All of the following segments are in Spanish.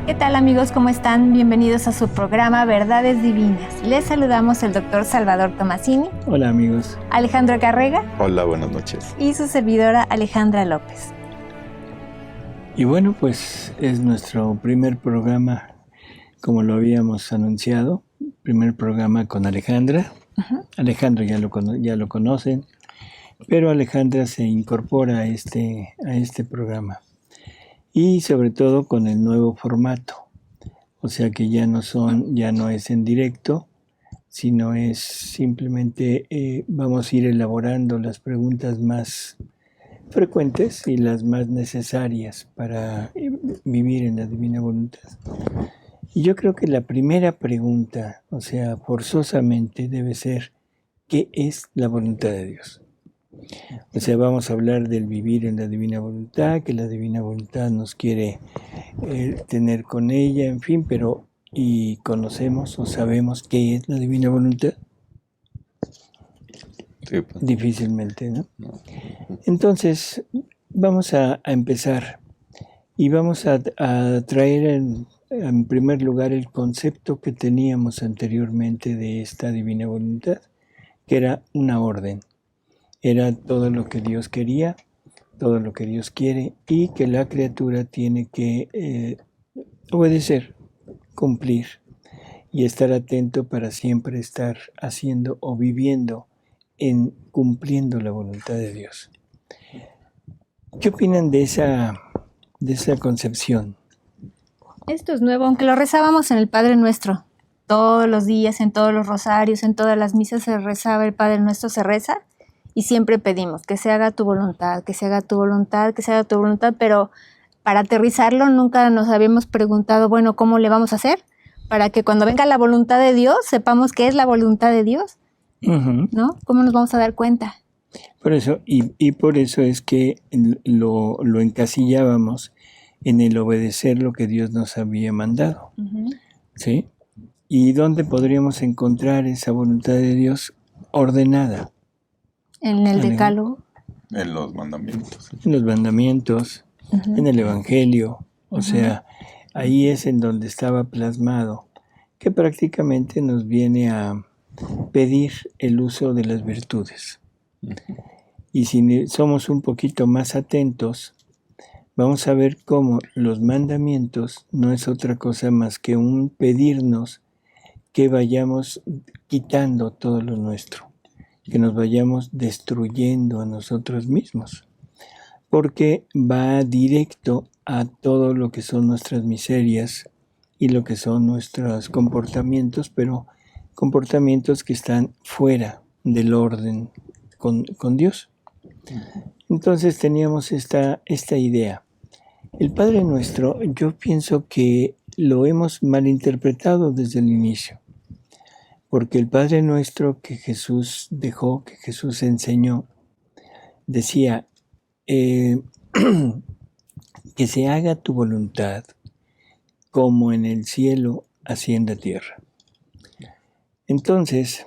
¿Qué tal amigos? ¿Cómo están? Bienvenidos a su programa Verdades Divinas. Les saludamos el doctor Salvador Tomasini. Hola amigos. Alejandro Carrega. Hola, buenas noches. Y su servidora Alejandra López. Y bueno, pues es nuestro primer programa, como lo habíamos anunciado, primer programa con Alejandra. Alejandro ya lo conocen, pero Alejandra se incorpora a este programa. Y sobre todo con el nuevo formato, o sea que ya no es en directo, sino es simplemente vamos a ir elaborando las preguntas más frecuentes y las más necesarias para vivir en la divina voluntad. Y yo creo que la primera pregunta, o sea, forzosamente debe ser, ¿qué es la voluntad de Dios? O sea, vamos a hablar del vivir en la divina voluntad, que la divina voluntad nos quiere tener con ella, en fin, pero ¿y conocemos o sabemos qué es la divina voluntad? Sí, pues. Difícilmente, ¿no? Entonces, vamos a empezar y vamos a traer en primer lugar el concepto que teníamos anteriormente de esta divina voluntad, que era una orden. Era todo lo que Dios quería, todo lo que Dios quiere y que la criatura tiene que obedecer, cumplir y estar atento para siempre estar haciendo o viviendo en cumpliendo la voluntad de Dios. ¿Qué opinan de esa concepción? Esto es nuevo, aunque lo rezábamos en el Padre Nuestro. Todos los días, en todos los rosarios, en todas las misas se rezaba el Padre Nuestro, se reza. Y siempre pedimos que se haga tu voluntad, que se haga tu voluntad, que se haga tu voluntad, pero para aterrizarlo nunca nos habíamos preguntado, bueno, ¿cómo le vamos a hacer? Para que cuando venga la voluntad de Dios, sepamos qué es la voluntad de Dios, ¿no? ¿Cómo nos vamos a dar cuenta? Por eso, y por eso es que lo encasillábamos en el obedecer lo que Dios nos había mandado, ¿sí? ¿Y dónde podríamos encontrar esa voluntad de Dios ordenada? En el Decálogo. En los mandamientos. En los mandamientos, en el Evangelio, o sea, ahí es en donde estaba plasmado, que prácticamente nos viene a pedir el uso de las virtudes. Y si somos un poquito más atentos, vamos a ver cómo los mandamientos no es otra cosa más que un pedirnos que vayamos quitando todo lo nuestro, que nos vayamos destruyendo a nosotros mismos, porque va directo a todo lo que son nuestras miserias y lo que son nuestros comportamientos, pero comportamientos que están fuera del orden con Dios. Entonces teníamos esta idea. El Padre Nuestro, yo pienso que lo hemos malinterpretado desde el inicio. Porque el Padre Nuestro que Jesús dejó, que Jesús enseñó, decía, que se haga tu voluntad como en el cielo, así en la tierra. Entonces,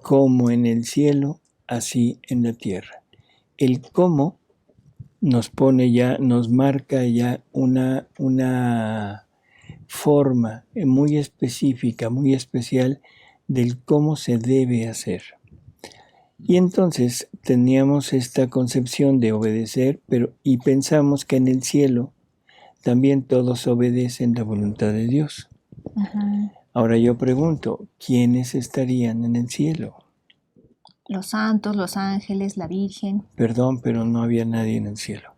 como en el cielo, así en la tierra. El cómo nos marca ya una forma muy específica, muy especial, del cómo se debe hacer. Y entonces teníamos esta concepción de obedecer, y pensamos que en el cielo también todos obedecen la voluntad de Dios. Ahora yo pregunto, ¿quiénes estarían en el cielo? Los santos, los ángeles, la Virgen. Perdón, pero no había nadie en el cielo.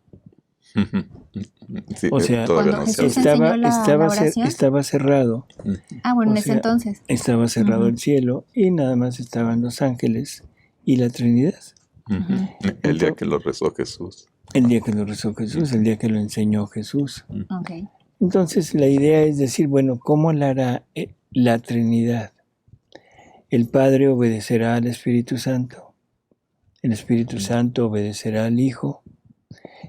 Sí, o sea, cuando Jesús enseñó la oración, estaba cerrado. Bueno, en ese entonces. Estaba cerrado el cielo y nada más estaban los ángeles y la Trinidad. El día que lo rezó Jesús. El día que lo rezó Jesús, el día que lo enseñó Jesús. Okay. Entonces la idea es decir, bueno, ¿cómo la hará la Trinidad? El Padre obedecerá al Espíritu Santo. El Espíritu Santo obedecerá al Hijo.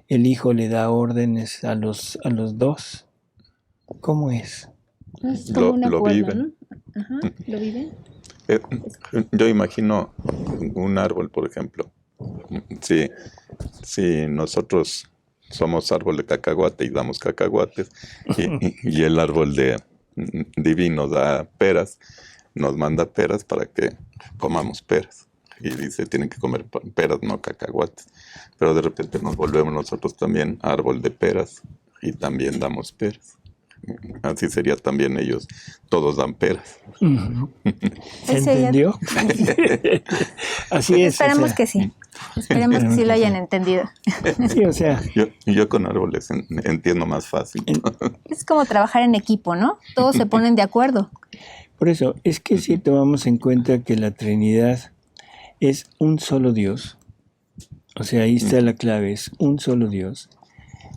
El Hijo le da órdenes a los dos. ¿Cómo es? Es como una lo puebla, viven. ¿no? ¿Lo viven? Yo imagino un árbol, por ejemplo. Si nosotros somos árbol de cacahuate y damos cacahuates, y el árbol divino da peras, nos manda peras para que comamos peras. Y dice, tienen que comer peras, no cacahuates. Pero de repente nos volvemos nosotros también árbol de peras y también damos peras. Así sería también ellos, todos dan peras. ¿Se entendió? Así es. Esperemos que sí. Esperemos que sí lo hayan entendido. Sí, o sea. Yo con árboles entiendo más fácil. Es como trabajar en equipo, ¿no? Todos se ponen de acuerdo. Por eso, es que si tomamos en cuenta que la Trinidad es un solo Dios, o sea, ahí está la clave, es un solo Dios.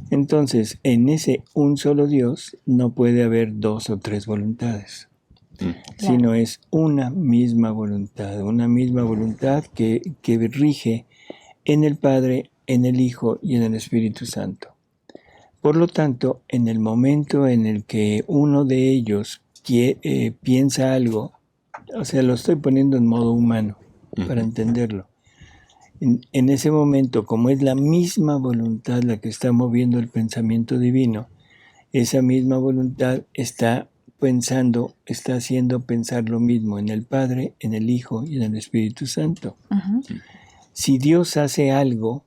Entonces, en ese un solo Dios no puede haber dos o tres voluntades, sino es una misma voluntad que rige en el Padre, en el Hijo y en el Espíritu Santo. Por lo tanto, en el momento en el que uno de ellos piensa algo, o sea, lo estoy poniendo en modo humano para entenderlo. En ese momento, como es la misma voluntad la que está moviendo el pensamiento divino, esa misma voluntad está haciendo pensar lo mismo en el Padre, en el Hijo y en el Espíritu Santo. Si Dios hace algo,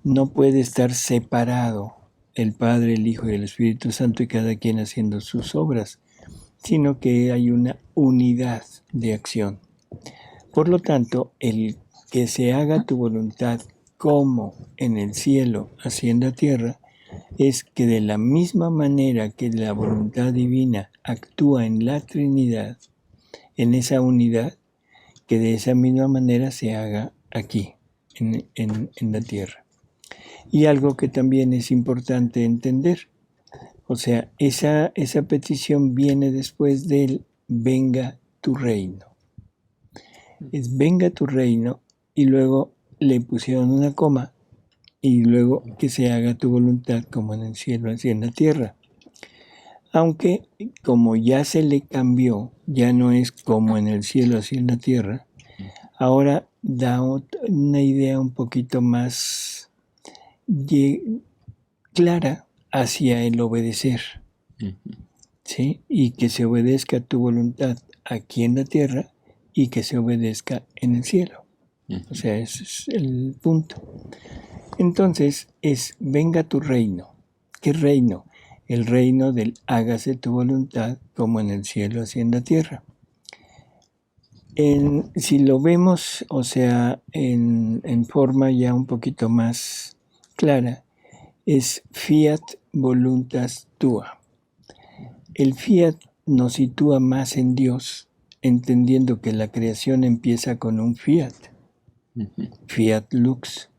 no puede estar separado el Padre, el Hijo y el Espíritu Santo y cada quien haciendo sus obras, sino que hay una unidad de acción. Por lo tanto, el que se haga tu voluntad como en el cielo, así en la tierra, es que de la misma manera que la voluntad divina actúa en la Trinidad, en esa unidad, que de esa misma manera se haga aquí, en la tierra. Y algo que también es importante entender, o sea, esa petición viene después del venga tu reino. Es venga tu reino y luego le pusieron una coma y luego que se haga tu voluntad como en el cielo, así en la tierra. Aunque como ya se le cambió, ya no es como en el cielo, así en la tierra, ahora da una idea un poquito más clara hacia el obedecer, ¿sí? Y que se obedezca a tu voluntad aquí en la tierra y que se obedezca en el cielo. O sea, ese es el punto. Entonces, venga tu reino. ¿Qué reino? El reino del hágase tu voluntad como en el cielo, así en la tierra. Si lo vemos, o sea, en forma ya un poquito más clara, es fiat voluntas tua. El fiat nos sitúa más en Dios, entendiendo que la creación empieza con un fiat, fiat lux.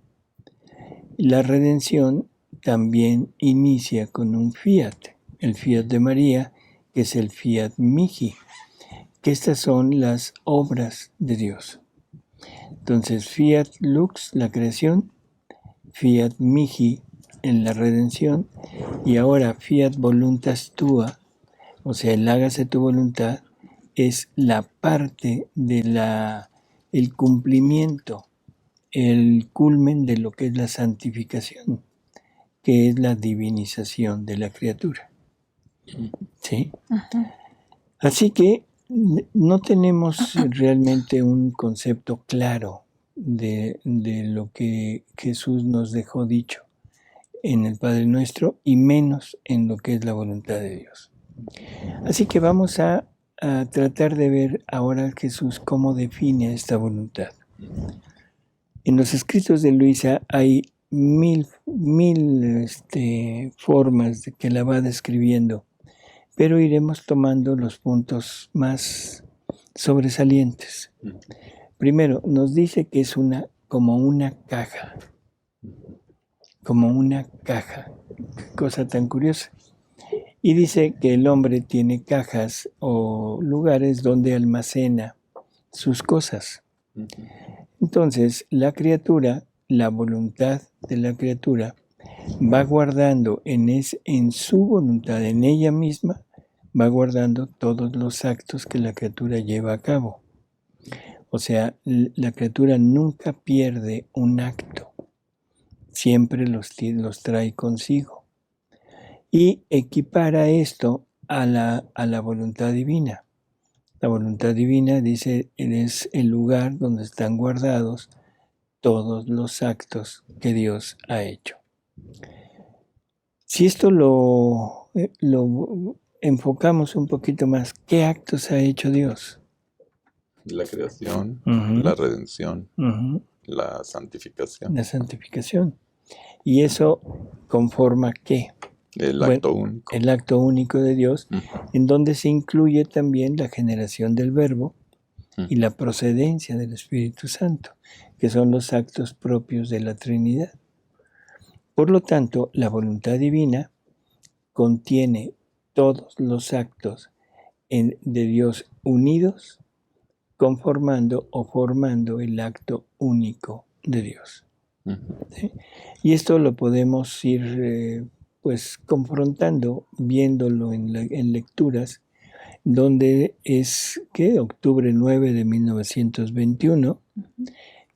La redención también inicia con un fiat, el fiat de María, que es el fiat mihi, que estas son las obras de Dios. Entonces, fiat lux, la creación, fiat mihi, en la redención, y ahora fiat voluntas tua, o sea, el hágase tu voluntad, es la parte de el cumplimiento, el culmen de lo que es la santificación, que es la divinización de la criatura. ¿Sí? Así que no tenemos realmente un concepto claro de lo que Jesús nos dejó dicho en el Padre Nuestro y menos en lo que es la voluntad de Dios. Así que vamos a tratar de ver ahora Jesús cómo define esta voluntad. En los escritos de Luisa hay mil formas de que la va describiendo, pero iremos tomando los puntos más sobresalientes. Primero, nos dice que es como una caja. Como una caja. Cosa tan curiosa. Y dice que el hombre tiene cajas o lugares donde almacena sus cosas. Entonces, la criatura, la voluntad de la criatura, va guardando en su voluntad, en ella misma, va guardando todos los actos que la criatura lleva a cabo. O sea, la criatura nunca pierde un acto. siempre los trae consigo. Y equipara esto a la voluntad divina. La voluntad divina, dice, es el lugar donde están guardados todos los actos que Dios ha hecho. Si esto lo enfocamos un poquito más, ¿qué actos ha hecho Dios? La creación, Uh-huh. la redención, Uh-huh. la santificación. La santificación. ¿Y eso conforma qué? El acto único. El acto único de Dios, en donde se incluye también la generación del Verbo y la procedencia del Espíritu Santo, que son los actos propios de la Trinidad. Por lo tanto, la voluntad divina contiene todos los actos de Dios unidos, conformando o formando el acto único de Dios. ¿Sí? Y esto lo podemos ir pues confrontando, viéndolo en lecturas, donde es que octubre 9 de 1921,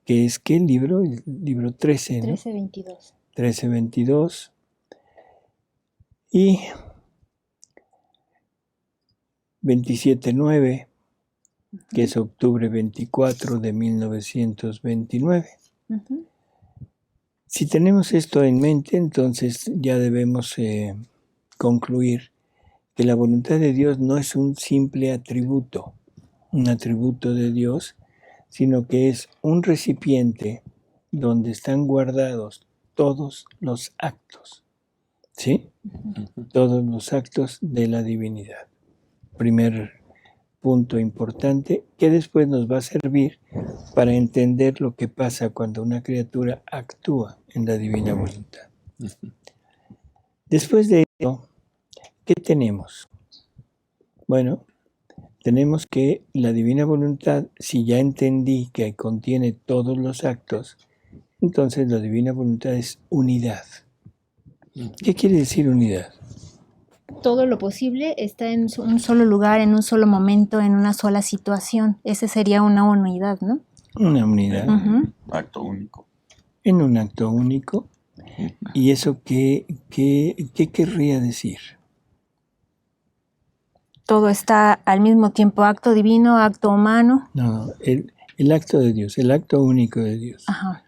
que es ¿qué libro? El libro 13, ¿no? 1322. 1322. Y 27.9, que es octubre 24 de 1929. Uh-huh. Si tenemos esto en mente, entonces ya debemos concluir que la voluntad de Dios no es un simple atributo, un atributo de Dios, sino que es un recipiente donde están guardados todos los actos, ¿sí? Uh-huh. Todos los actos de la divinidad. Primer punto importante que después nos va a servir para entender lo que pasa cuando una criatura actúa en la divina voluntad. Después de eso, ¿qué tenemos? Bueno, tenemos que la divina voluntad, si ya entendí que contiene todos los actos, entonces la divina voluntad es unidad. ¿Qué quiere decir unidad? Todo lo posible está en un solo lugar, en un solo momento, en una sola situación. Ese sería una unidad, ¿no? Una unidad. Uh-huh. Acto único. En un acto único. Uh-huh. ¿Y eso qué querría decir? Todo está al mismo tiempo, acto divino, acto humano. No, el acto de Dios, el acto único de Dios. Ajá.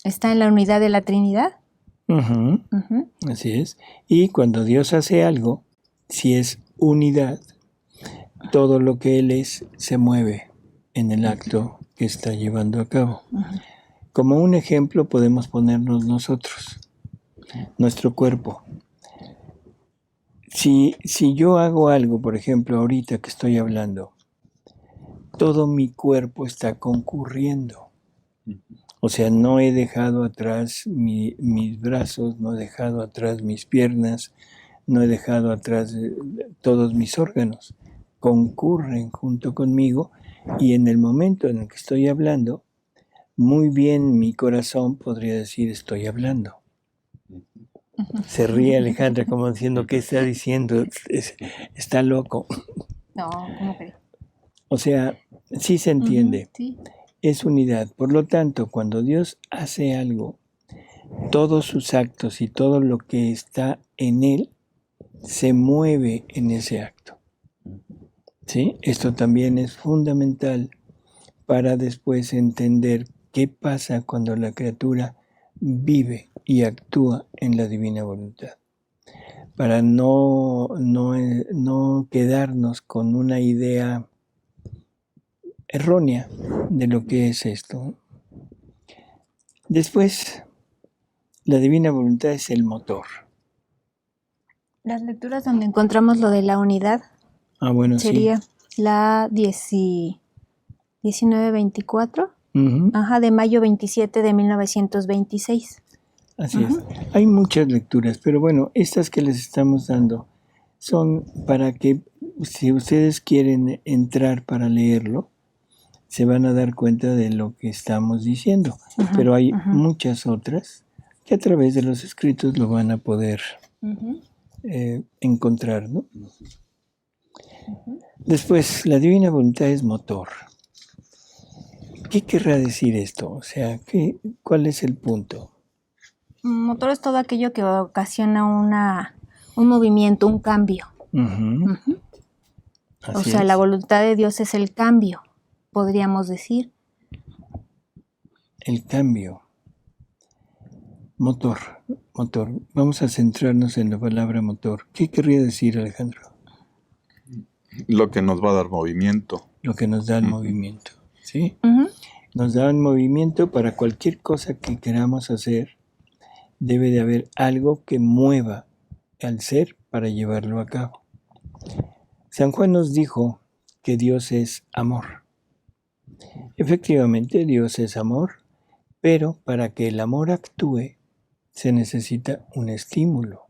¿Está en la unidad de la Trinidad? Uh-huh. Uh-huh. Así es. Y cuando Dios hace algo, si es unidad, todo lo que Él es se mueve en el acto que está llevando a cabo. Uh-huh. Como un ejemplo podemos ponernos nosotros, nuestro cuerpo. Si yo hago algo, por ejemplo, ahorita que estoy hablando, todo mi cuerpo está concurriendo. O sea, no he dejado atrás mis brazos, no he dejado atrás mis piernas, no he dejado atrás todos mis órganos. Concurren junto conmigo y en el momento en el que estoy hablando, muy bien mi corazón podría decir estoy hablando. Se ríe Alejandra como diciendo, ¿qué está diciendo? Está loco. No, ¿cómo que? O sea, sí se entiende. Uh-huh, sí. Es unidad. Por lo tanto, cuando Dios hace algo, todos sus actos y todo lo que está en Él se mueve en ese acto. ¿Sí? Esto también es fundamental para después entender qué pasa cuando la criatura vive y actúa en la divina voluntad. Para no quedarnos con una idea errónea de lo que es esto. Después, la divina voluntad es el motor. Las lecturas donde encontramos lo de la unidad sería sí. La 1924, uh-huh. De mayo 27 de 1926. Así es. Hay muchas lecturas, pero bueno, estas que les estamos dando son para que si ustedes quieren entrar para leerlo, se van a dar cuenta de lo que estamos diciendo. Pero hay muchas otras que a través de los escritos lo van a poder encontrar, ¿no? Después, la divina voluntad es motor. ¿Qué querrá decir esto? O sea, ¿cuál es el punto? Motor es todo aquello que ocasiona un movimiento, un cambio. Ujú. O Así sea, es. la voluntad de Dios es el cambio, podríamos decir. El cambio. Motor. Vamos a centrarnos en la palabra motor. ¿Qué querría decir, Alejandro? Lo que nos va a dar movimiento. Lo que nos da el movimiento. ¿Sí? Ujú. Nos da un movimiento para cualquier cosa que queramos hacer. Debe de haber algo que mueva al ser para llevarlo a cabo. San Juan nos dijo que Dios es amor. Efectivamente, Dios es amor, pero para que el amor actúe se necesita un estímulo.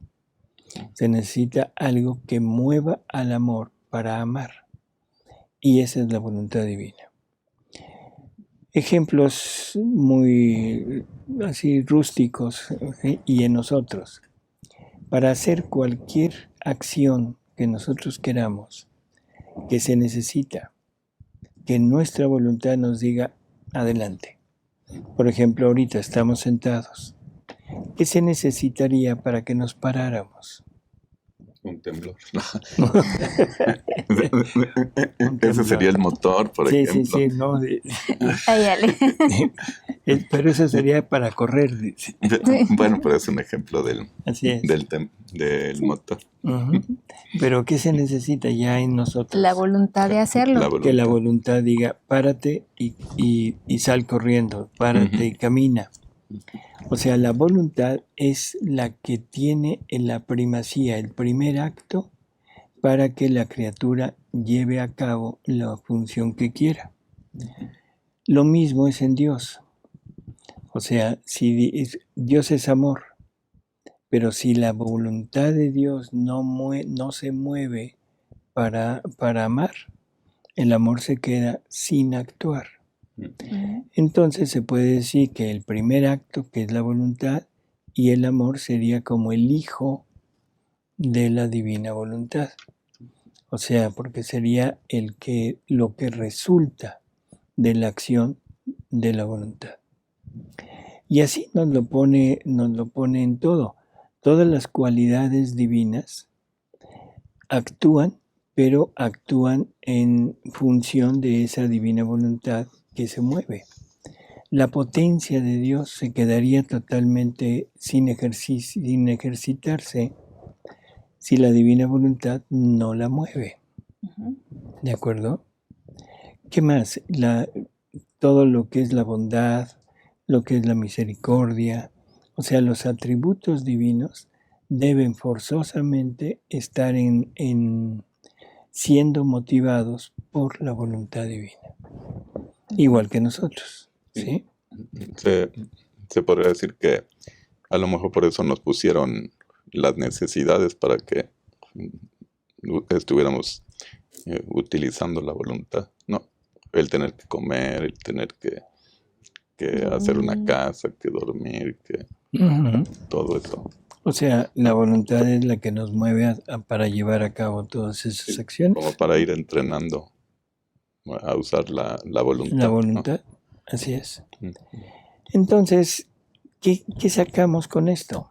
Se necesita algo que mueva al amor para amar. Y esa es la voluntad divina. Ejemplos muy así rústicos, ¿sí? Y en nosotros. Para hacer cualquier acción que nosotros queramos, que se necesita que nuestra voluntad nos diga adelante. Por ejemplo, ahorita estamos sentados. ¿Qué se necesitaría para que nos paráramos? Un temblor. Ese sería el motor, por Sí, ejemplo. sí, no. Ay, Ale. Pero eso sería para correr, dice. Bueno, pero es un ejemplo Así es. del motor. Ujú. Pero ¿qué se necesita ya en nosotros? La voluntad de hacerlo. La voluntad. Que la voluntad diga, párate y sal corriendo, párate y camina. O sea, la voluntad es la que tiene en la primacía, el primer acto para que la criatura lleve a cabo la función que quiera. Lo mismo es en Dios. O sea, si Dios es amor, pero si la voluntad de Dios no se mueve para amar, el amor se queda sin actuar. Entonces se puede decir que el primer acto, que es la voluntad, y el amor sería como el hijo de la divina voluntad. O sea, porque sería lo que resulta de la acción de la voluntad. Y así nos lo pone en todo. Todas las cualidades divinas actúan, pero actúan en función de esa divina voluntad que se mueve. La potencia de Dios se quedaría totalmente sin ejercitarse si la divina voluntad no la mueve. ¿De acuerdo? ¿Qué más? Todo lo que es la bondad, lo que es la misericordia, o sea, los atributos divinos deben forzosamente estar siendo motivados por la voluntad divina, igual que nosotros, ¿sí? Se podría decir que a lo mejor por eso nos pusieron las necesidades para que estuviéramos utilizando la voluntad, ¿no? El tener que comer, el tener que hacer una casa, que dormir, que todo eso. O sea, la voluntad es la que nos mueve para llevar a cabo todas esas acciones. Como para ir entrenando a usar la voluntad. La voluntad, ¿no? Así es. Mm. Entonces, ¿qué sacamos con esto?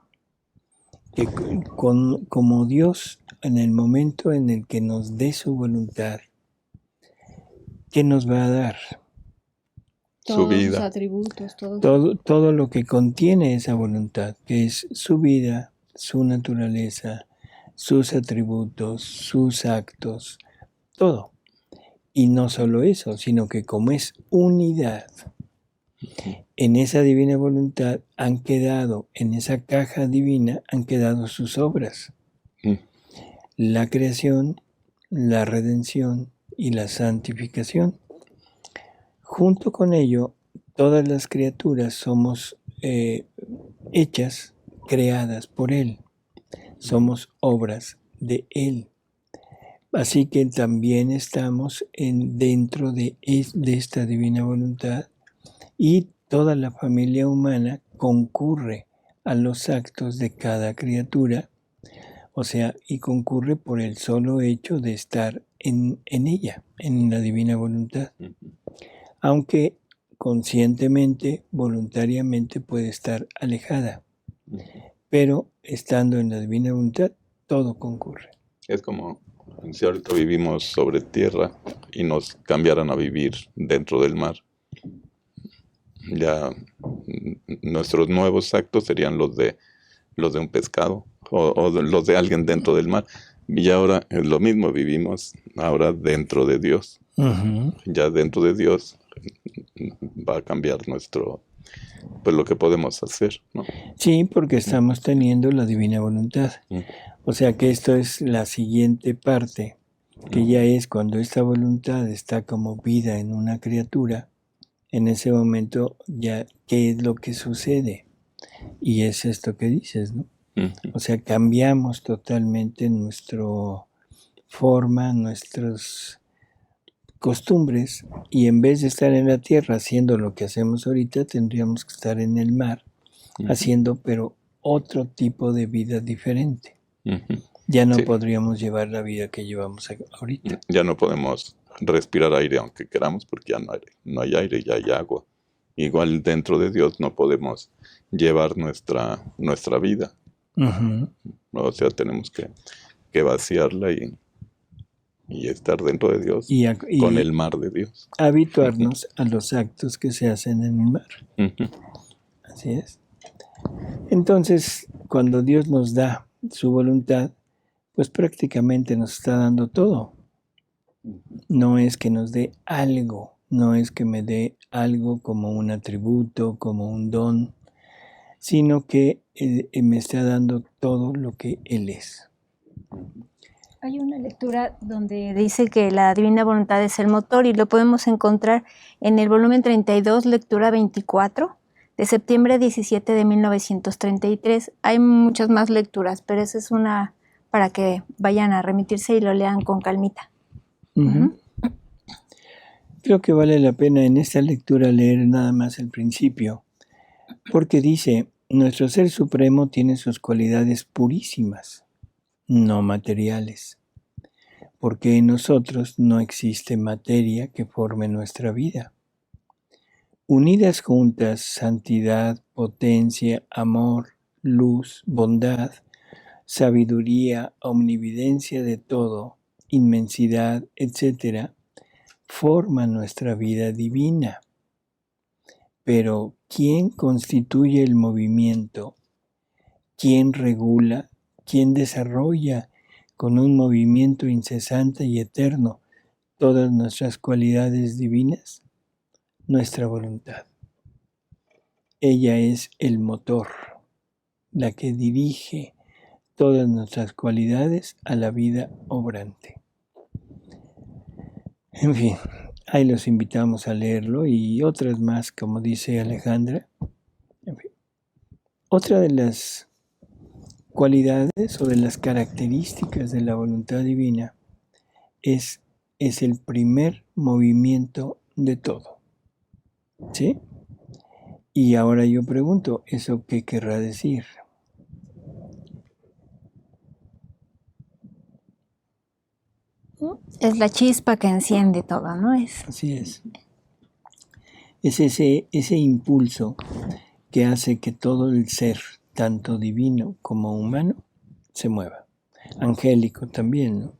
Que como Dios, en el momento en el que nos dé su voluntad, ¿qué nos va a dar? Su vida. Todos los atributos, todo. Todo lo que contiene esa voluntad, que es su vida, su naturaleza, sus atributos, sus actos, todo. Y no solo eso, sino que como es unidad, en esa divina voluntad han quedado, en esa caja divina han quedado sus obras. La creación, la redención y la santificación. Junto con ello, todas las criaturas somos hechas, creadas por Él. Somos obras de Él. Así que también estamos dentro de esta divina voluntad y toda la familia humana concurre a los actos de cada criatura, o sea, y concurre por el solo hecho de estar en ella, en la divina voluntad. Aunque conscientemente, voluntariamente puede estar alejada, pero estando en la divina voluntad, todo concurre. Es como si ahorita vivimos sobre tierra y nos cambiaran a vivir dentro del mar. Ya nuestros nuevos actos serían los de un pescado o los de alguien dentro del mar. Y ahora es lo mismo, vivimos ahora dentro de Dios. Ya dentro de Dios va a cambiar pues lo que podemos hacer, ¿no? Sí, porque estamos teniendo la divina voluntad. O sea que esto es la siguiente parte, que ya es cuando esta voluntad está como vida en una criatura, en ese momento ya, ¿qué es lo que sucede? Y es esto que dices, ¿no? O sea, cambiamos totalmente nuestra forma, nuestras costumbres, y en vez de estar en la tierra haciendo lo que hacemos ahorita, tendríamos que estar en el mar haciendo, pero otro tipo de vida diferente. Ya no podríamos llevar la vida que llevamos ahorita. Ya no podemos respirar aire aunque queramos porque ya no hay aire, ya hay agua. Igual dentro de Dios no podemos llevar nuestra vida. O sea, tenemos que vaciarla y estar dentro de Dios con el mar de Dios. Habituarnos a los actos que se hacen en el mar. Así es. Entonces, cuando Dios nos da su voluntad, pues prácticamente nos está dando todo. No es que nos dé algo, no es que me dé algo como un atributo, como un don, sino que me está dando todo lo que Él es. Hay una lectura donde dice que la divina voluntad es el motor y lo podemos encontrar en el volumen 32, lectura 24, de septiembre 17 de 1933. Hay muchas más lecturas, pero esa es una para que vayan a remitirse y lo lean con calmita. Creo que vale la pena en esta lectura leer nada más el principio, porque dice, nuestro Ser Supremo tiene sus cualidades purísimas, no materiales, porque en nosotros no existe materia que forme nuestra vida. Unidas juntas, santidad, potencia, amor, luz, bondad, sabiduría, omnividencia de todo, inmensidad, etc., forman nuestra vida divina. Pero, ¿quién constituye el movimiento? ¿Quién regula? ¿Quién desarrolla con un movimiento incesante y eterno todas nuestras cualidades divinas? Nuestra voluntad. Ella es el motor, la que dirige todas nuestras cualidades a la vida obrante. En fin, ahí los invitamos a leerlo y otras más, como dice Alejandra. En fin, otra de las cualidades o de las características de la voluntad divina es el primer movimiento de todo. ¿Sí? Y ahora yo pregunto, ¿eso qué querrá decir? Es la chispa que enciende todo, ¿no? Así es. Es ese impulso que hace que todo el ser, tanto divino como humano, se mueva. Angélico también, ¿no?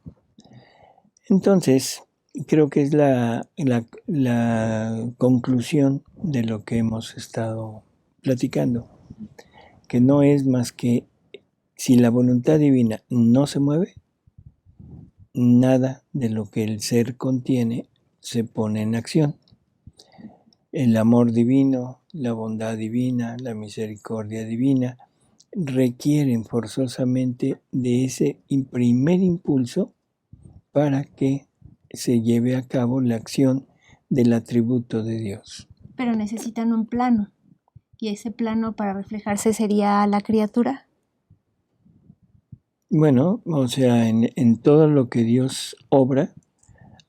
Entonces, creo que es la conclusión de lo que hemos estado platicando, que no es más que si la voluntad divina no se mueve, nada de lo que el ser contiene se pone en acción. El amor divino, la bondad divina, la misericordia divina requieren forzosamente de ese primer impulso para que se lleve a cabo la acción del atributo de Dios. Pero necesitan un plano, y ese plano para reflejarse sería la criatura. Bueno, o sea, en todo lo que Dios obra,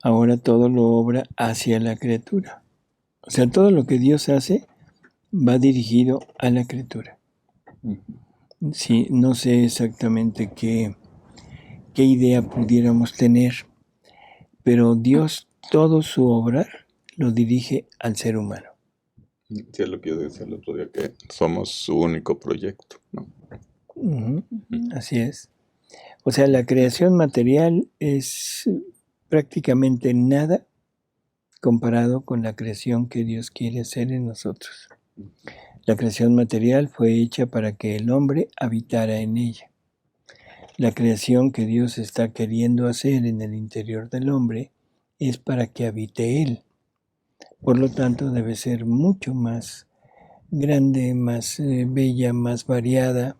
ahora todo lo obra hacia la criatura. O sea, todo lo que Dios hace va dirigido a la criatura. Sí, no sé exactamente qué idea pudiéramos tener, pero Dios todo su obrar lo dirige al ser humano. Sí, es lo que yo decía el otro día, que somos su único proyecto, ¿no? Así es. O sea, la creación material es prácticamente nada comparado con la creación que Dios quiere hacer en nosotros. La creación material fue hecha para que el hombre habitara en ella. La creación que Dios está queriendo hacer en el interior del hombre es para que habite Él. Por lo tanto, debe ser mucho más grande, más bella, más variada,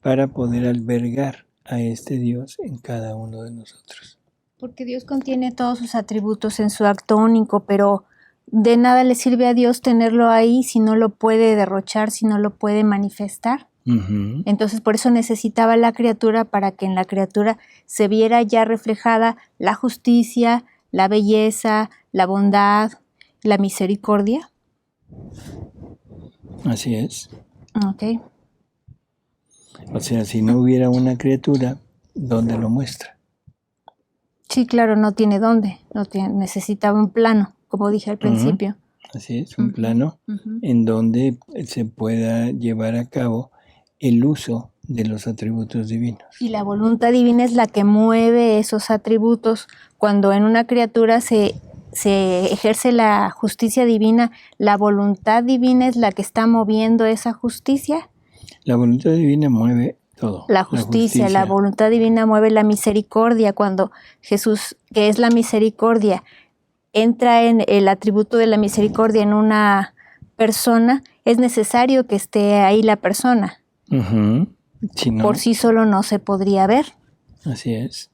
para poder albergar a este Dios en cada uno de nosotros. Porque Dios contiene todos sus atributos en su acto único, pero de nada le sirve a Dios tenerlo ahí si no lo puede derrochar, si no lo puede manifestar. Entonces por eso necesitaba la criatura, para que en la criatura se viera ya reflejada la justicia, la belleza, la bondad, la misericordia. Así es. Ok. O sea, si no hubiera una criatura, ¿dónde lo muestra? Sí, claro, no tiene dónde, necesitaba un plano, como dije al principio. Así es, un plano en donde se pueda llevar a cabo el uso de los atributos divinos. Y la voluntad divina es la que mueve esos atributos. Cuando en una criatura se ejerce la justicia divina, la voluntad divina es la que está moviendo esa justicia. La voluntad divina mueve todo. La justicia, la voluntad divina mueve la misericordia. Cuando Jesús, que es la misericordia, entra en el atributo de la misericordia en una persona, es necesario que esté ahí la persona. Si no, por sí solo no se podría ver. Así es.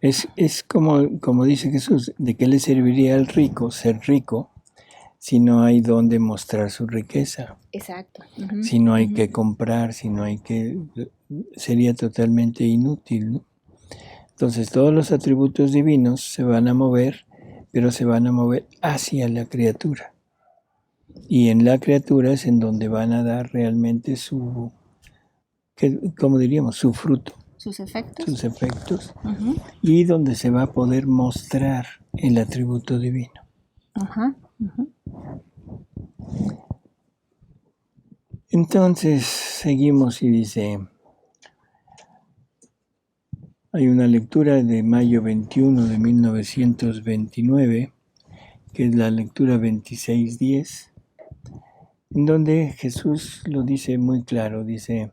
Es como dice Jesús, ¿de qué le serviría al rico ser rico si no hay dónde mostrar su riqueza? Exacto. Si no hay que comprar, si no hay que... sería totalmente inútil, ¿no? Entonces todos los atributos divinos se van a mover, pero se van a mover hacia la criatura. Y en la criatura es en donde van a dar realmente su, ¿cómo diríamos? Su fruto. Sus efectos. Sus efectos. Y donde se va a poder mostrar el atributo divino. Entonces seguimos y dice, hay una lectura de mayo 21 de 1929, que es la lectura 2610, en donde Jesús lo dice muy claro, dice,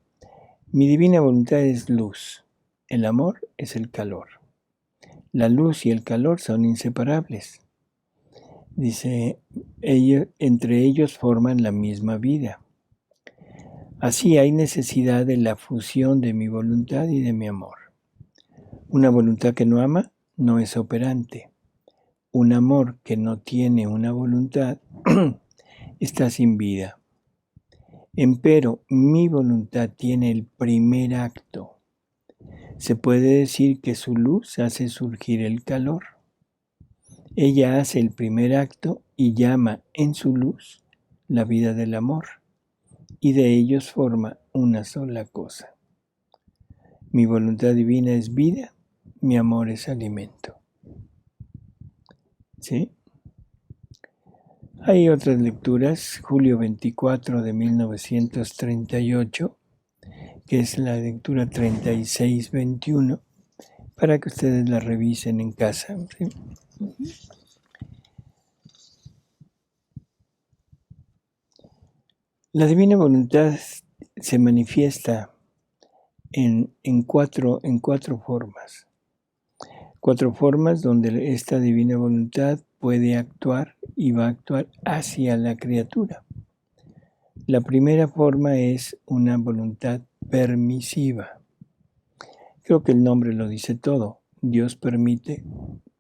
mi divina voluntad es luz, el amor es el calor. La luz y el calor son inseparables. Dice, entre ellos forman la misma vida. Así hay necesidad de la fusión de mi voluntad y de mi amor. Una voluntad que no ama no es operante. Un amor que no tiene una voluntad está sin vida. Empero, mi voluntad tiene el primer acto. Se puede decir que su luz hace surgir el calor. Ella hace el primer acto y llama en su luz la vida del amor, y de ellos forma una sola cosa. Mi voluntad divina es vida, mi amor es alimento. ¿Sí? Hay otras lecturas, julio 24 de 1938, que es la lectura 3621, para que ustedes la revisen en casa. ¿Sí? La divina voluntad se manifiesta en cuatro formas. Cuatro formas donde esta divina voluntad puede actuar y va a actuar hacia la criatura. La primera forma es una voluntad permisiva. Creo que el nombre lo dice todo. Dios permite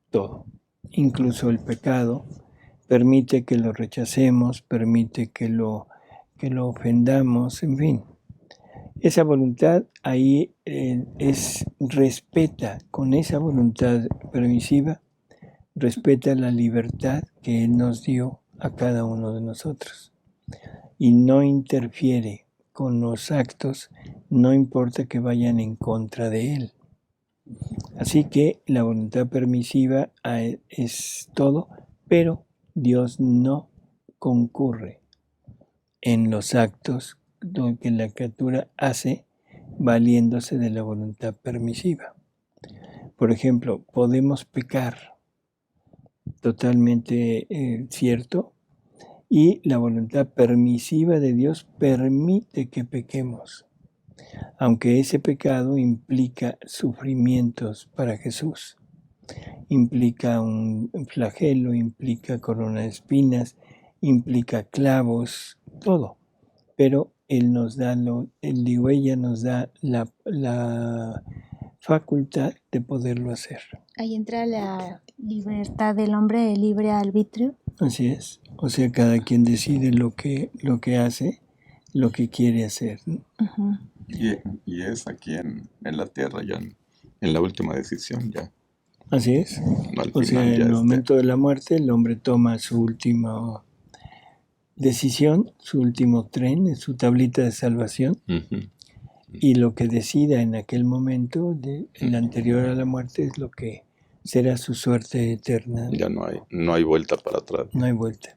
todo, incluso el pecado, permite que lo rechacemos, permite que lo ofendamos, en fin. Esa voluntad ahí respeta, con esa voluntad permisiva, respeta la libertad que Él nos dio a cada uno de nosotros. Y no interfiere con los actos, no importa que vayan en contra de Él. Así que la voluntad permisiva es todo, pero Dios no concurre en los actos que la criatura hace valiéndose de la voluntad permisiva. Por ejemplo, podemos pecar, totalmente cierto, y la voluntad permisiva de Dios permite que pequemos, aunque ese pecado implica sufrimientos para Jesús, implica un flagelo, implica corona de espinas, implica clavos, todo, pero Él nos da, ella nos da la facultad de poderlo hacer. Ahí entra la libertad del hombre, el libre arbitrio. Así es. O sea, cada quien decide lo que hace, lo que quiere hacer, ¿no? Uh-huh. Y es aquí en la tierra, ya en la última decisión, ya. Así es. Al O sea, final en ya el momento de la muerte, el hombre toma su última decisión, su último tren, su tablita de salvación, Ujú. y lo que decida en aquel momento, el anterior a la muerte, es lo que será su suerte eterna. Ya no hay vuelta para atrás. No hay vuelta.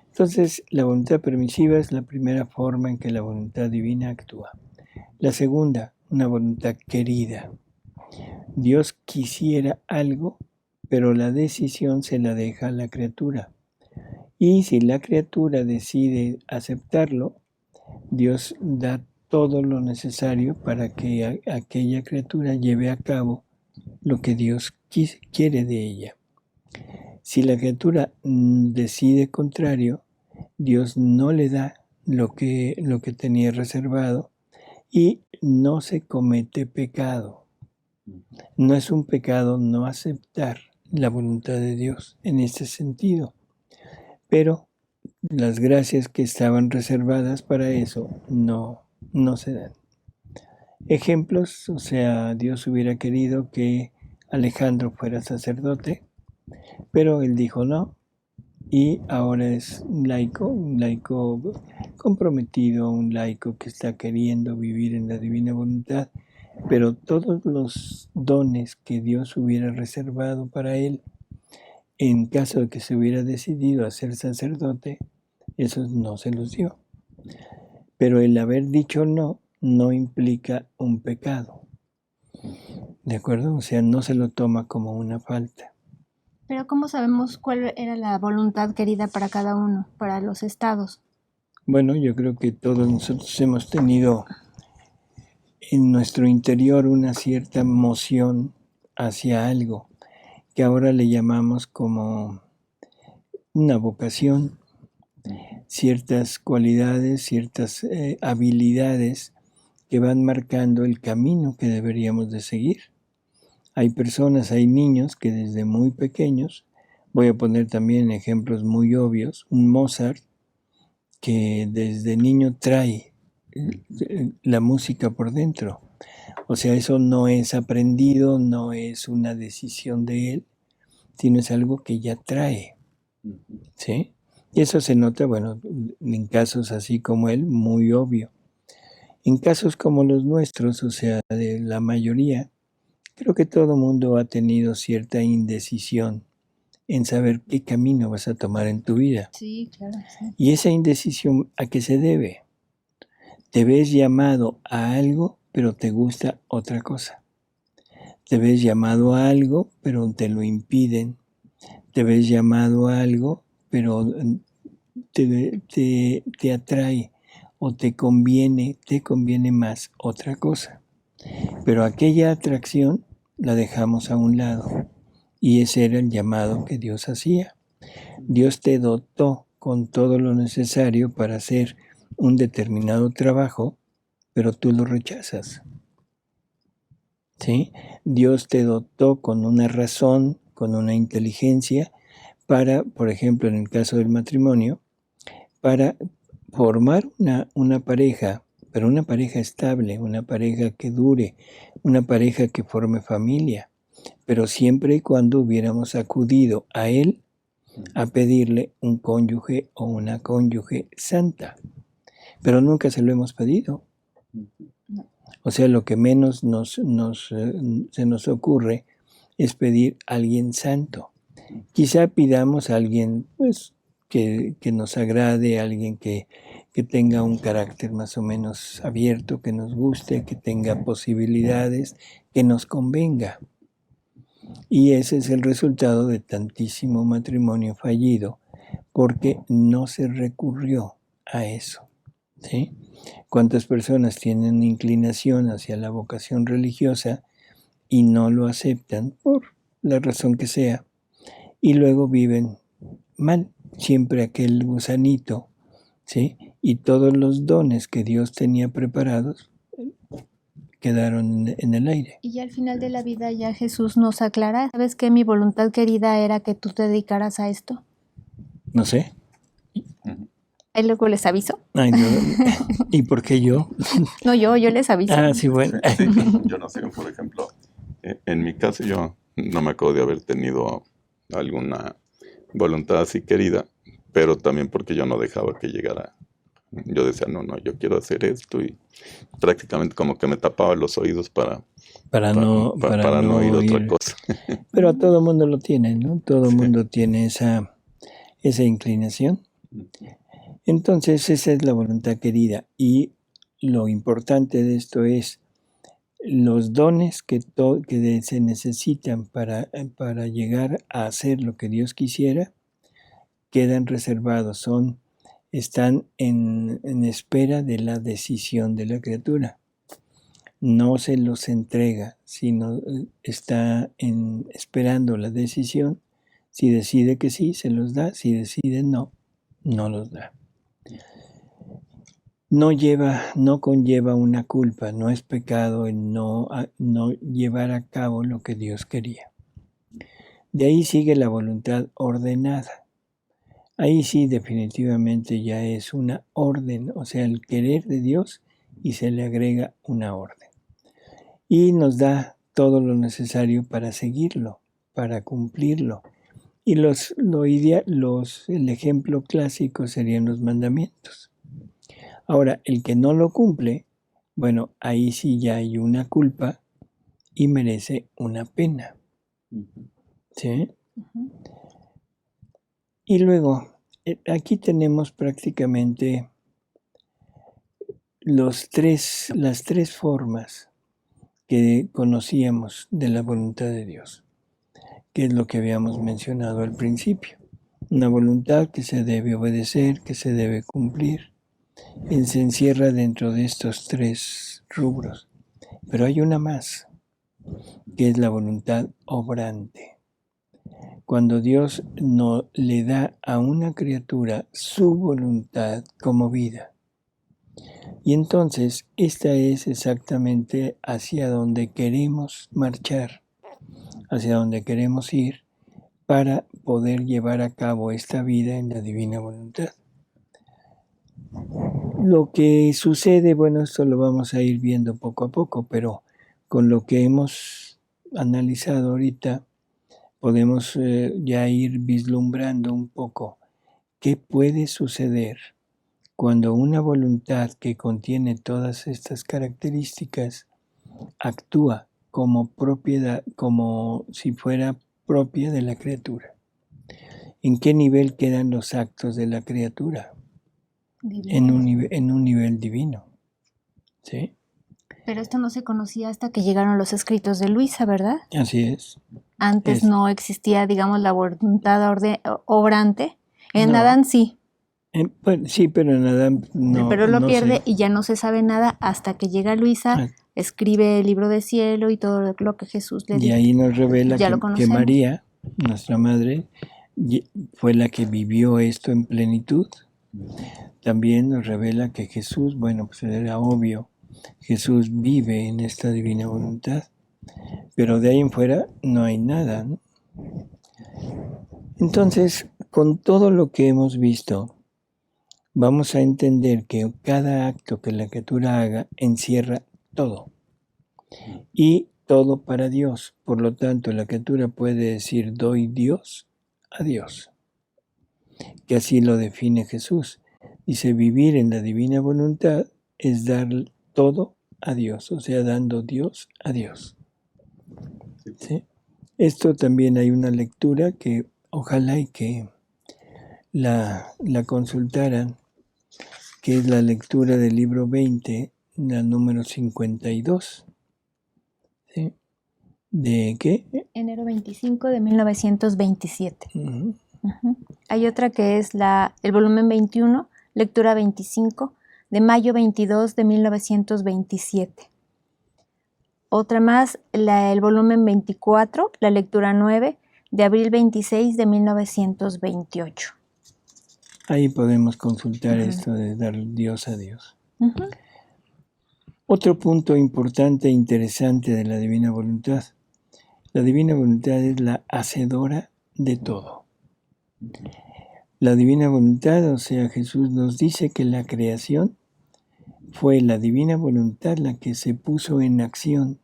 Entonces, la voluntad permisiva es la primera forma en que la voluntad divina actúa. La segunda, una voluntad querida. Dios quisiera algo, pero la decisión se la deja a la criatura. Y si la criatura decide aceptarlo, Dios da todo lo necesario para que aquella criatura lleve a cabo lo que Dios quiere de ella. Si la criatura decide contrario, Dios no le da lo que tenía reservado y no se comete pecado. No es un pecado no aceptar la voluntad de Dios en ese sentido, pero las gracias que estaban reservadas para eso no se dan. Ejemplos, o sea, Dios hubiera querido que Alejandro fuera sacerdote, pero él dijo no, y ahora es un laico comprometido, un laico que está queriendo vivir en la divina voluntad, pero todos los dones que Dios hubiera reservado para él, en caso de que se hubiera decidido a ser sacerdote, esos no se los dio. Pero el haber dicho no implica un pecado. ¿De acuerdo? O sea, no se lo toma como una falta. Pero ¿cómo sabemos cuál era la voluntad querida para cada uno, para los estados? Bueno, yo creo que todos nosotros hemos tenido en nuestro interior una cierta moción hacia algo que ahora le llamamos como una vocación, ciertas cualidades, ciertas habilidades que van marcando el camino que deberíamos de seguir. Hay personas, hay niños que desde muy pequeños, voy a poner también ejemplos muy obvios, un Mozart que desde niño trae la música por dentro. O sea, eso no es aprendido, no es una decisión de él, sino es algo que ya trae. ¿Sí? Y eso se nota, bueno, en casos así como él, muy obvio. En casos como los nuestros, o sea, de la mayoría, creo que todo mundo ha tenido cierta indecisión en saber qué camino vas a tomar en tu vida. Sí, claro. Sí. Y esa indecisión, ¿a qué se debe? Te ves llamado a algo, pero te gusta otra cosa. Te ves llamado a algo, pero te lo impiden. Te ves llamado a algo, pero te atrae o te conviene más otra cosa. Pero aquella atracción la dejamos a un lado y ese era el llamado que Dios hacía. Dios te dotó con todo lo necesario para hacer un determinado trabajo, pero tú lo rechazas. ¿Sí? Dios te dotó con una razón, con una inteligencia para, por ejemplo, en el caso del matrimonio, para formar una pareja, pero una pareja estable, una pareja que dure, una pareja que forme familia, pero siempre y cuando hubiéramos acudido a Él a pedirle un cónyuge o una cónyuge santa, pero nunca se lo hemos pedido. O sea, lo que menos se nos ocurre es pedir a alguien santo. Quizá pidamos a alguien pues, que nos agrade, a alguien que que tenga un carácter más o menos abierto, que nos guste, que tenga posibilidades, que nos convenga. Y ese es el resultado de tantísimo matrimonio fallido, porque no se recurrió a eso, ¿sí? ¿Cuántas personas tienen inclinación hacia la vocación religiosa y no lo aceptan por la razón que sea? Y luego viven mal, siempre aquel gusanito, ¿sí? Y todos los dones que Dios tenía preparados quedaron en el aire. Y ya al final de la vida ya Jesús nos aclara. ¿Sabes qué? Mi voluntad querida era que tú te dedicaras a esto. No sé. Ahí luego les aviso. Ay, no. ¿Y por qué yo? No, yo les aviso. Ah, sí, bueno. Sí, yo no sé, por ejemplo, en mi caso yo no me acuerdo de haber tenido alguna voluntad así querida, pero también porque yo no dejaba que llegara. Yo decía, no, yo quiero hacer esto y prácticamente como que me tapaba los oídos para no oír otra cosa. Pero todo el mundo lo tiene, ¿no? Todo el mundo tiene esa inclinación. Entonces esa es la voluntad querida, y lo importante de esto es los dones que se necesitan para llegar a hacer lo que Dios quisiera quedan reservados, están en espera de la decisión de la criatura. No se los entrega, sino está esperando la decisión. Si decide que sí, se los da; si decide no los da. No conlleva una culpa, no es pecado el no llevar a cabo lo que Dios quería. De ahí sigue la voluntad ordenada. Ahí sí definitivamente ya es una orden, o sea, el querer de Dios, y se le agrega una orden. Y nos da todo lo necesario para seguirlo, para cumplirlo. Y el ejemplo clásico serían los mandamientos. Ahora, el que no lo cumple, bueno, ahí sí ya hay una culpa y merece una pena. ¿Sí? Y luego, aquí tenemos prácticamente las tres formas que conocíamos de la voluntad de Dios, que es lo que habíamos mencionado al principio. Una voluntad que se debe obedecer, que se debe cumplir. Se encierra dentro de estos tres rubros. Pero hay una más, que es la voluntad obrante. Cuando Dios no le da a una criatura su voluntad como vida. Y entonces esta es exactamente hacia donde queremos marchar, hacia donde queremos ir para poder llevar a cabo esta vida en la divina voluntad. Lo que sucede, bueno, esto lo vamos a ir viendo poco a poco, pero con lo que hemos analizado ahorita, podemos ya ir vislumbrando un poco qué puede suceder cuando una voluntad que contiene todas estas características actúa como propiedad, como si fuera propia de la criatura. ¿En qué nivel quedan los actos de la criatura? En un nivel divino. ¿Sí? Pero esto no se conocía hasta que llegaron los escritos de Luisa, ¿verdad? Así es. Antes no existía, digamos, la voluntad obrante. En Adán sí. Sí, pero en Adán no. Pero lo pierde y ya no se sabe nada hasta que llega Luisa, escribe el libro del cielo y todo lo que Jesús le dijo. Y ahí nos revela que María, nuestra madre, fue la que vivió esto en plenitud. También nos revela que Jesús, bueno, pues era obvio, Jesús vive en esta divina voluntad, pero de ahí en fuera no hay nada, ¿no? Entonces, con todo lo que hemos visto, vamos a entender que cada acto que la criatura haga encierra todo, y todo para Dios. Por lo tanto, la criatura puede decir: doy Dios a Dios, que así lo define Jesús. Dice: vivir en la divina voluntad es dar todo a Dios, o sea, dando Dios a Dios. ¿Sí? Esto también hay una lectura que ojalá y que la consultaran, que es la lectura del libro 20, la número 52. ¿Sí? ¿De qué? Enero 25 de 1927. Uh-huh. Hay otra que es el volumen 21, lectura 25, de mayo 22 de 1927. Otra más, el volumen 24, la lectura 9, de abril 26 de 1928. Ahí podemos consultar esto de dar Dios a Dios. Otro punto importante e interesante de la divina voluntad. La divina voluntad es la hacedora de todo. La divina voluntad, o sea, Jesús nos dice que la creación fue la divina voluntad la que se puso en acción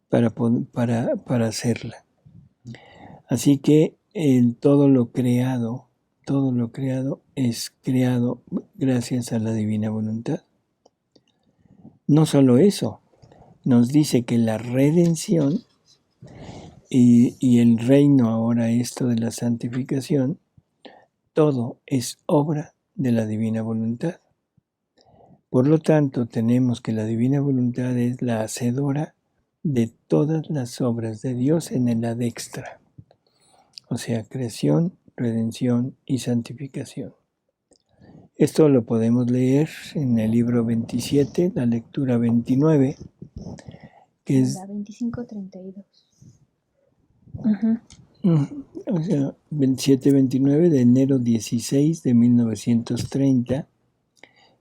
para hacerla. Así que todo lo creado es creado gracias a la divina voluntad. No solo eso, nos dice que la redención y el reino, ahora esto de la santificación, todo es obra de la divina voluntad. Por lo tanto, tenemos que la divina voluntad es la hacedora de todas las obras de Dios en el ad extra, o sea, creación, redención y santificación. Esto lo podemos leer en el libro 27, la lectura 29, que es... La 25-32. O sea, 27-29 de enero 16 de 1930.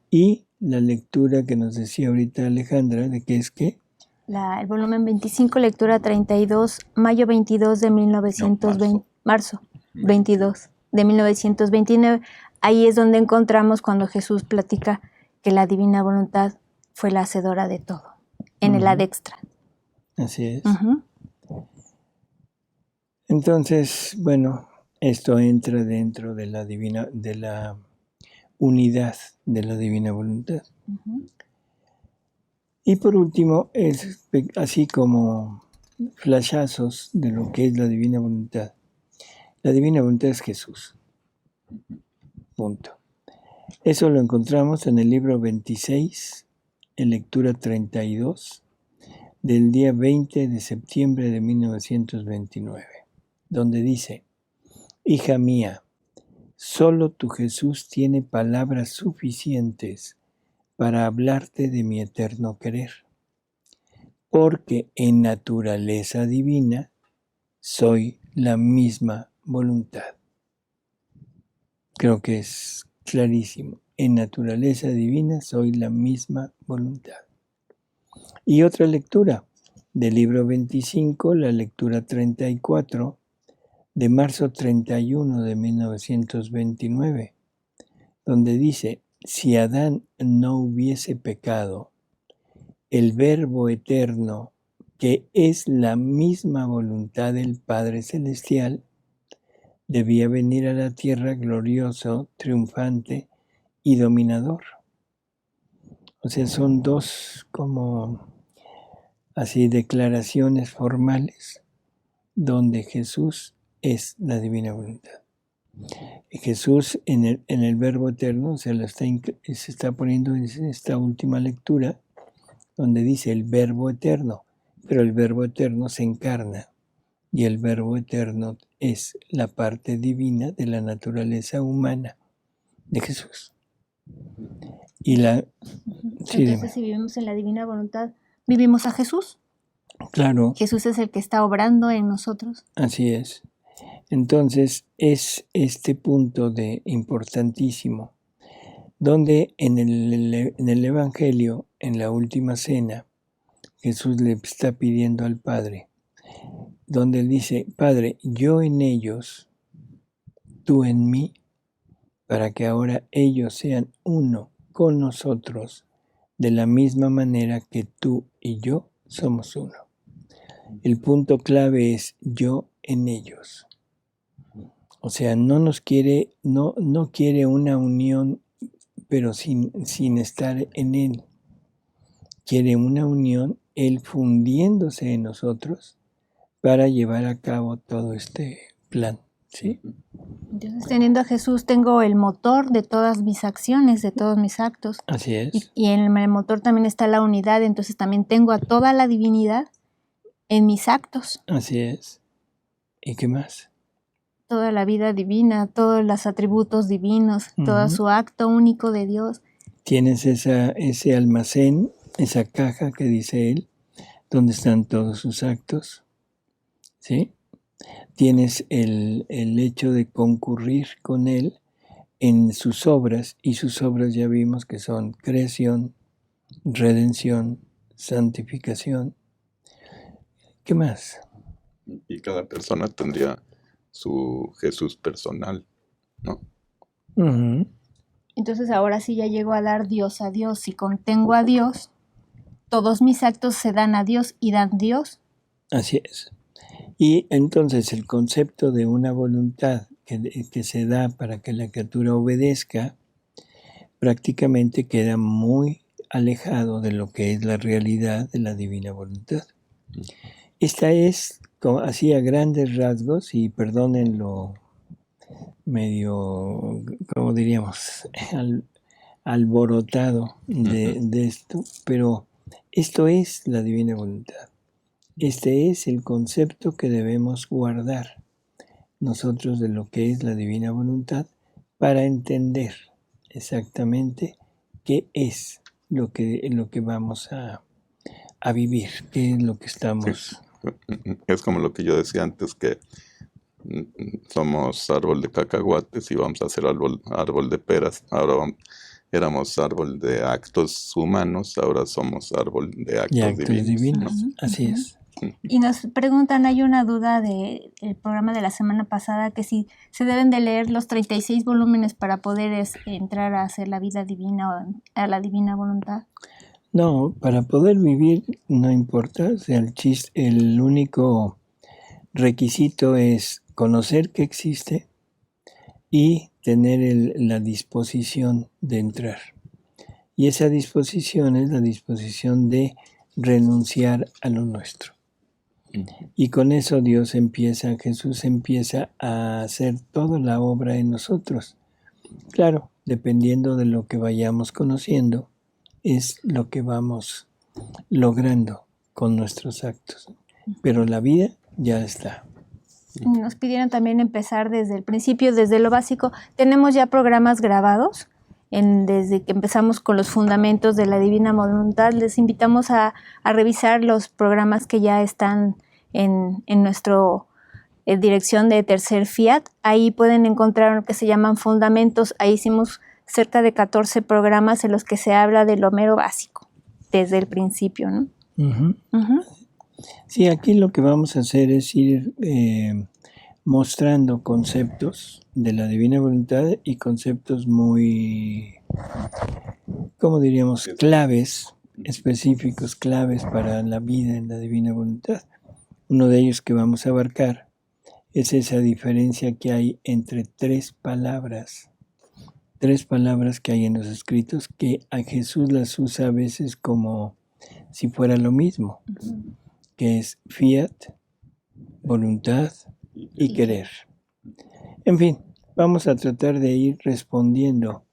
Y la lectura que nos decía ahorita Alejandra, ¿de qué es qué? El volumen 25, lectura 32, mayo 22 de 1920, marzo 22 de 1929. Ahí es donde encontramos cuando Jesús platica que la divina voluntad fue la hacedora de todo, en el ad extra. Así es. Entonces, bueno, esto entra dentro de la unidad de la divina voluntad. Y por último, es así como flashazos de lo que es la divina voluntad. La divina voluntad es Jesús. Punto. Eso lo encontramos en el libro 26, en lectura 32, del día 20 de septiembre de 1929, donde dice: Hija mía, solo tu Jesús tiene palabras suficientes para hablarte de mi eterno querer, porque en naturaleza divina soy la misma voluntad. Creo que es clarísimo. En naturaleza divina soy la misma voluntad. Y otra lectura del libro 25, la lectura 34, de marzo 31 de 1929, donde dice: si Adán no hubiese pecado, el Verbo eterno, que es la misma voluntad del Padre Celestial, debía venir a la tierra glorioso, triunfante y dominador. O sea, son dos como así declaraciones formales donde Jesús es la divina voluntad. Jesús en el Verbo eterno se está poniendo en esta última lectura donde dice el Verbo eterno, pero el Verbo eterno se encarna y el Verbo eterno es la parte divina de la naturaleza humana de Jesús. Y entonces, si vivimos en la divina voluntad, ¿vivimos a Jesús? Claro. Jesús es el que está obrando en nosotros. Así es. Entonces, es este punto importantísimo, donde en el Evangelio, en la última cena, Jesús le está pidiendo al Padre, donde él dice: Padre, yo en ellos, tú en mí, para que ahora ellos sean uno con nosotros, de la misma manera que tú y yo somos uno. El punto clave es yo en ellos. O sea, no quiere una unión, pero sin estar en él. Quiere una unión, él fundiéndose en nosotros para llevar a cabo todo este plan ¿sí? Entonces, teniendo a Jesús, tengo el motor de todas mis acciones, de todos mis actos. Así es. Y en el motor también está la unidad, entonces también tengo a toda la divinidad en mis actos. Así es. ¿Y qué más? Toda la vida divina, todos los atributos divinos, todo su acto único de Dios. Tienes ese almacén, esa caja que dice él, donde están todos sus actos, ¿sí? Tienes el hecho de concurrir con él en sus obras, y sus obras ya vimos que son creación, redención, santificación. ¿Qué más? Y cada persona tendría su Jesús personal, ¿no? Uh-huh. Entonces ahora sí ya llego a dar Dios a Dios. Si contengo a Dios, todos mis actos se dan a Dios y dan Dios. Así es. Y entonces el concepto de una voluntad que se da para que la criatura obedezca prácticamente queda muy alejado de lo que es la realidad de la divina voluntad. Esta es, así a grandes rasgos, y perdónenlo medio, como diríamos, alborotado de esto, pero esto es la divina voluntad. Este es el concepto que debemos guardar nosotros de lo que es la divina voluntad para entender exactamente qué es lo que vamos a vivir, qué es lo que estamos... Sí. Es como lo que yo decía antes, que somos árbol de cacahuates y vamos a ser árbol de peras. Ahora éramos árbol de actos humanos, ahora somos árbol de actos divinos. ¿No? Así es. Y nos preguntan, hay una duda del programa de la semana pasada, que si se deben de leer los 36 volúmenes para poder entrar a hacer la vida divina o a la divina voluntad. No, para poder vivir no importa, o sea, el único requisito es conocer que existe y tener la disposición de entrar. Y esa disposición es la disposición de renunciar a lo nuestro. Y con eso Jesús empieza a hacer toda la obra en nosotros. Claro, dependiendo de lo que vayamos conociendo, es lo que vamos logrando con nuestros actos. Pero la vida ya está. Nos pidieron también empezar desde el principio, desde lo básico. Tenemos ya programas grabados, desde que empezamos con los fundamentos de la divina voluntad. Les invitamos a revisar los programas que ya están en nuestra dirección de Tercer Fiat. Ahí pueden encontrar lo que se llaman fundamentos. Ahí hicimos cerca de 14 programas en los que se habla de lo mero básico, desde el principio, ¿no? Uh-huh. Uh-huh. Sí, aquí lo que vamos a hacer es ir mostrando conceptos de la divina voluntad y conceptos muy, ¿cómo diríamos?, claves, específicos, claves para la vida en la divina voluntad. Uno de ellos que vamos a abarcar es esa diferencia que hay entre tres palabras que hay en los escritos, que a Jesús las usa a veces como si fuera lo mismo, que es fiat, voluntad y querer. En fin, vamos a tratar de ir respondiendo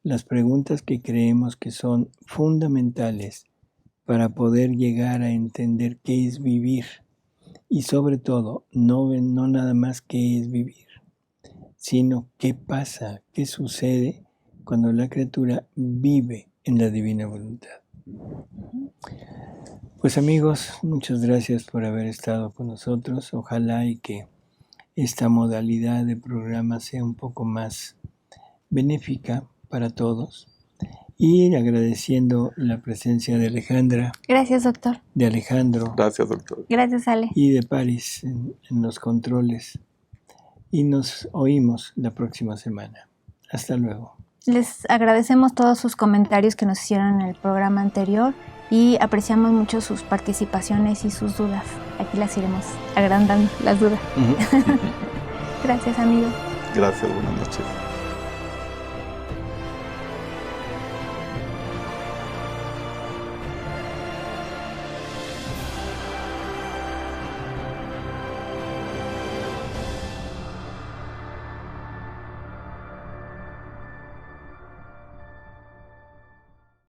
las preguntas que creemos que son fundamentales para poder llegar a entender qué es vivir, y sobre todo, no nada más qué es vivir, sino qué pasa, qué sucede cuando la criatura vive en la divina voluntad. Pues amigos, muchas gracias por haber estado con nosotros. Ojalá y que esta modalidad de programa sea un poco más benéfica para todos. Y agradeciendo la presencia de Alejandra. Gracias, doctor. De Alejandro. Gracias, doctor. Gracias, Ale. Y de Paris en los controles. Y nos oímos la próxima semana. Hasta luego. Les agradecemos todos sus comentarios que nos hicieron en el programa anterior y apreciamos mucho sus participaciones y sus dudas. Aquí las iremos agrandando, las dudas. Gracias, amigo. Gracias, buenas noches.